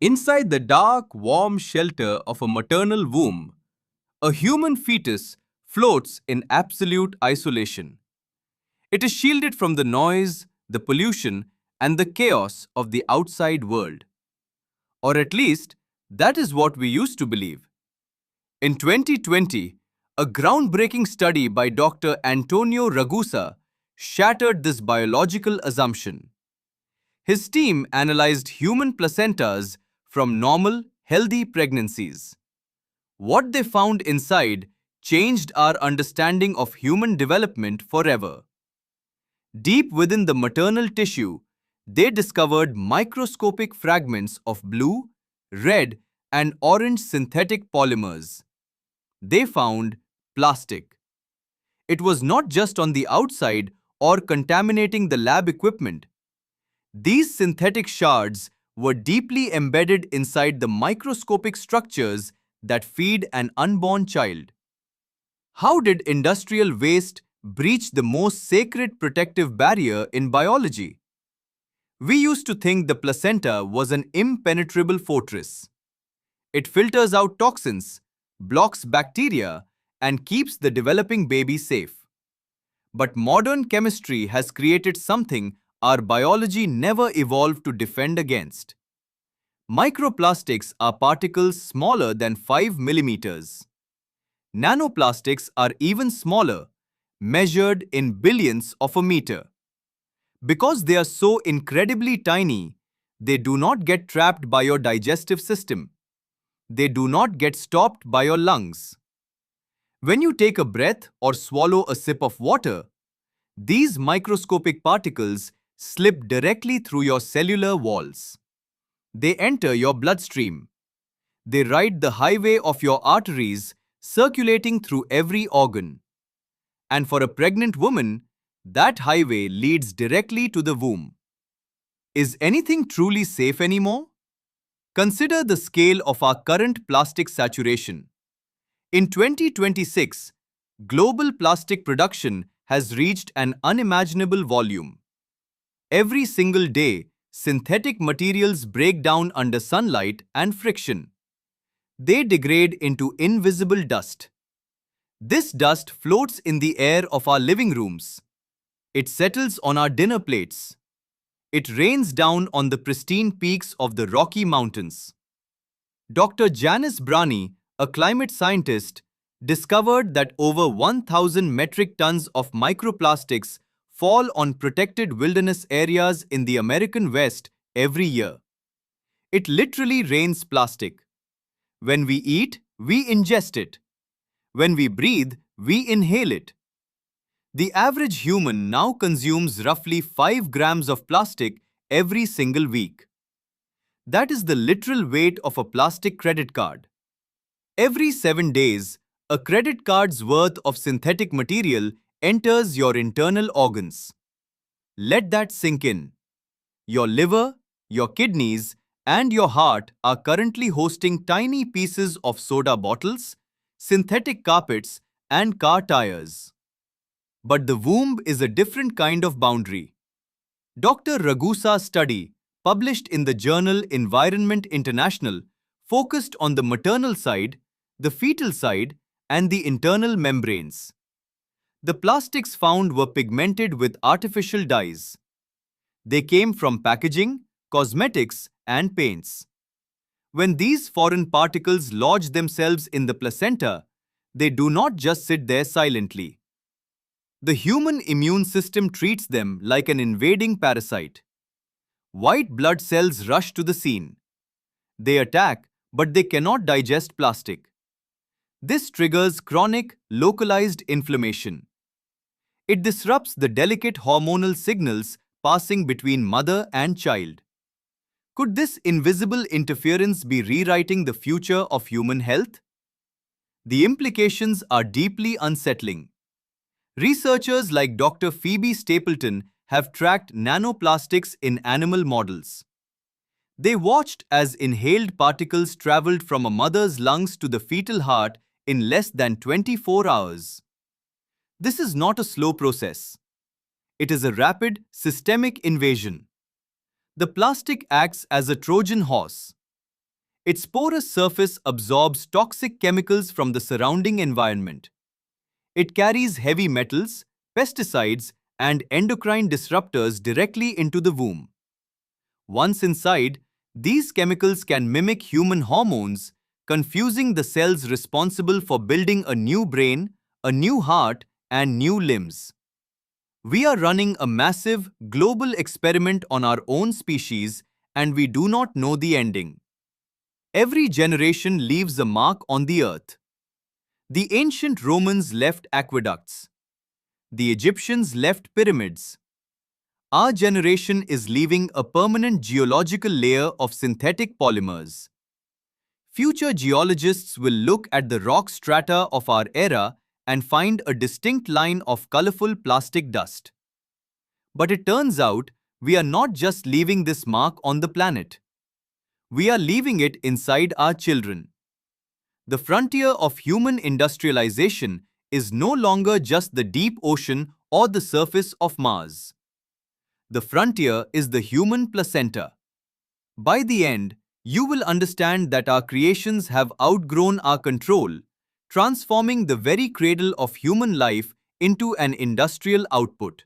Inside the dark, warm shelter of a maternal womb, a human fetus floats in absolute isolation. It is shielded from the noise, the pollution, and the chaos of the outside world. Or at least, that is what we used to believe. In 2020, a groundbreaking study by Dr. Antonio Ragusa shattered this biological assumption. His team analyzed human placentas from normal, healthy pregnancies. What they found inside changed our understanding of human development forever. Deep within the maternal tissue, they discovered microscopic fragments of blue, red, and orange synthetic polymers. They found plastic. It was not just on the outside or contaminating the lab equipment. These synthetic shards were deeply embedded inside the microscopic structures that feed an unborn child. How did industrial waste breach the most sacred protective barrier in biology? We used to think the placenta was an impenetrable fortress. It filters out toxins, blocks bacteria, and keeps the developing baby safe. But modern chemistry has created something our biology never evolved to defend against. Microplastics are particles smaller than 5 millimeters. Nanoplastics are even smaller, measured in billions of a meter. Because they are so incredibly tiny, they do not get trapped by your digestive system. They do not get stopped by your lungs. When you take a breath or swallow a sip of water, these microscopic particles slip directly through your cellular walls. They enter your bloodstream. They ride the highway of your arteries, circulating through every organ. And for a pregnant woman, that highway leads directly to the womb. Is anything truly safe anymore? Consider the scale of our current plastic saturation. In 2026, global plastic production has reached an unimaginable volume. Every single day, synthetic materials break down under sunlight and friction. They degrade into invisible dust. This dust floats in the air of our living rooms. It settles on our dinner plates. It rains down on the pristine peaks of the Rocky Mountains. Dr. Janice Brani, a climate scientist, discovered that over 1,000 metric tons of microplastics fall on protected wilderness areas in the American West every year. It literally rains plastic. When we eat, we ingest it. When we breathe, we inhale it. The average human now consumes roughly 5 grams of plastic every single week. That is the literal weight of a plastic credit card. Every 7 days, a credit card's worth of synthetic material enters your internal organs. Let that sink in. Your liver, your kidneys, and your heart are currently hosting tiny pieces of soda bottles, synthetic carpets, and car tires. But the womb is a different kind of boundary. Dr. Ragusa's study, published in the journal Environment International, focused on the maternal side, the fetal side, and the internal membranes. The plastics found were pigmented with artificial dyes. They came from packaging, cosmetics, and paints. When these foreign particles lodge themselves in the placenta, they do not just sit there silently. The human immune system treats them like an invading parasite. White blood cells rush to the scene. They attack, but they cannot digest plastic. This triggers chronic, localized inflammation. It disrupts the delicate hormonal signals passing between mother and child. Could this invisible interference be rewriting the future of human health? The implications are deeply unsettling. Researchers like Dr. Phoebe Stapleton have tracked nanoplastics in animal models. They watched as inhaled particles traveled from a mother's lungs to the fetal heart in less than 24 hours. This is not a slow process. It is a rapid, systemic invasion. The plastic acts as a Trojan horse. Its porous surface absorbs toxic chemicals from the surrounding environment. It carries heavy metals, pesticides, and endocrine disruptors directly into the womb. Once inside, these chemicals can mimic human hormones, confusing the cells responsible for building a new brain, a new heart, and new limbs. We are running a massive, global experiment on our own species, and we do not know the ending. Every generation leaves a mark on the earth. The ancient Romans left aqueducts. The Egyptians left pyramids. Our generation is leaving a permanent geological layer of synthetic polymers. Future geologists will look at the rock strata of our era and find a distinct line of colorful plastic dust. But it turns out we are not just leaving this mark on the planet. We are leaving it inside our children. The frontier of human industrialization is no longer just the deep ocean or the surface of Mars. The frontier is the human placenta. By the end, you will understand that our creations have outgrown our control, transforming the very cradle of human life into an industrial output.